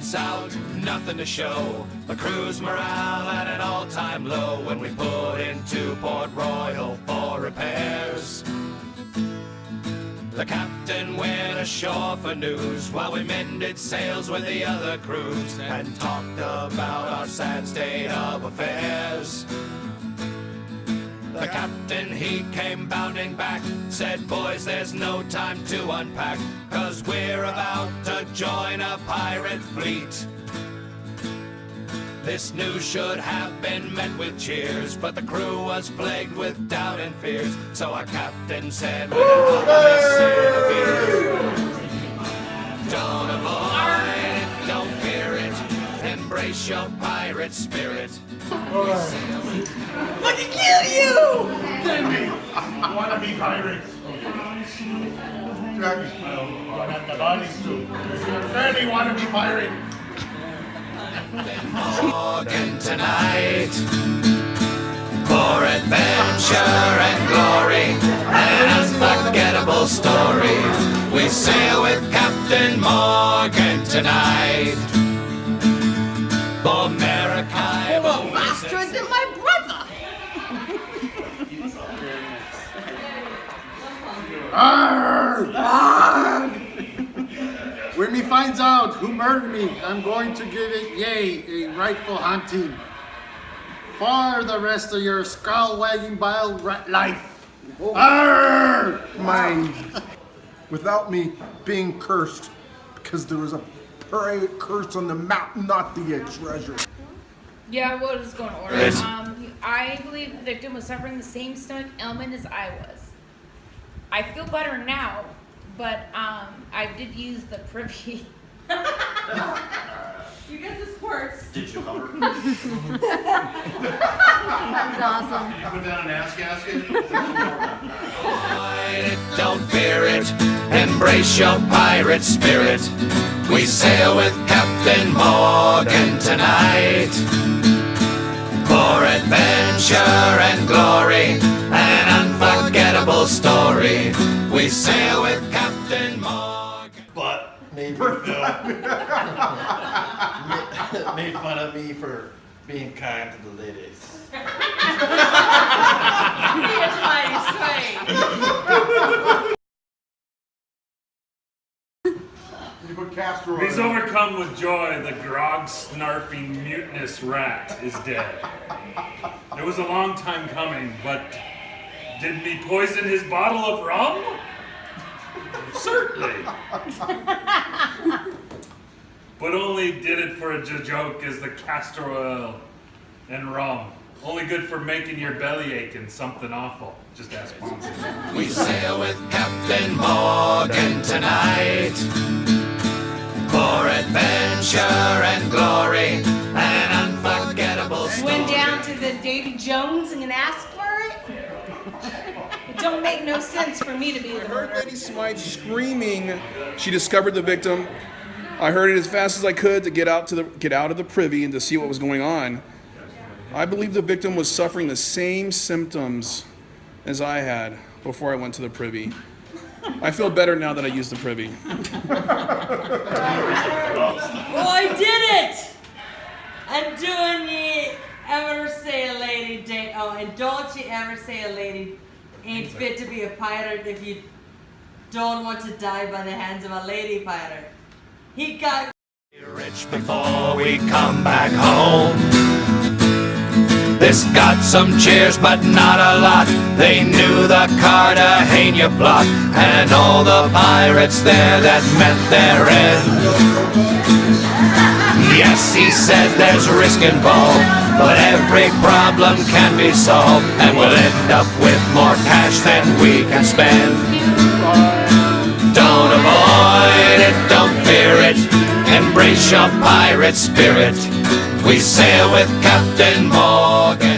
lights out, nothing to show. The crew's morale at an all-time low when we put into Port Royal for repairs. The captain went ashore for news while we mended sails with the other crews and talked about our sad state of affairs. The captain, he came bounding back, said, boys, there's no time to unpack, 'cause we're about to join a pirate fleet. This news should have been met with cheers, but the crew was plagued with doubt and fears. So our captain said, don't avoid it, don't fear it, embrace your pirate spirit. Fucking kill you! Dandy, I want to be pirate. Jaki, I want the bodies too. Dandy, want to be pirate. Morgan tonight for adventure and glory, an unforgettable story. We sail with Captain Morgan tonight for Maracaibo. Faster than my brother! Arrgh! Arrgh! When me finds out who murdered me, I'm going to give it, yay, a rightful hunting. For the rest of your skull-wagging bile life. Arrgh! Mine. Without me being cursed, because there was a pirate curse on the mountain not to get treasure. Yeah, what is going on? I believe the victim was suffering the same stomach ailment as I was. I feel better now, but I did use the privy. You get the squirts. Did you cover? That's awesome. Did you put down an ass gasket? Don't fear it, embrace your pirate spirit. We sail with Captain Morgan tonight for adventure and glory, an unforgettable story. We sail with Captain Morgan. But made made fun of me for being kind to the ladies. Here's my say. You put castor on He's overcome with joy. The grog-snarfing, mutinous rat is dead. It was a long time coming, but didn't he poison his bottle of rum? Certainly. But only did it for a joke as the castor oil and rum. Only good for making your belly ache and something awful. Just ask Ponzi. We sail with Captain Morgan tonight for adventure and glory, an unforgettable story. Went down to the Davy Jones and asked for it? It don't make no sense for me to be the I heard murderer. Lady Smite screaming. She discovered the victim. I heard it as fast as I could to get out of the privy and to see what was going on. I believe the victim was suffering the same symptoms as I had before I went to the privy. I feel better now that I used the privy. Well, I did it! And don't ye ever say a lady and don't you ever say a lady ain't fit to be a pirate if you don't want to die by the hands of a lady pirate. He got Rich before we come back home. This got some cheers, but not a lot. They knew the Cartagena plot and all the pirates there that met their end. Yes, he said there's risk involved, but every problem can be solved, and we'll end up with more cash than we can spend. Don't avoid it, don't fear it, embrace your pirate spirit. We sail with Captain Morgan.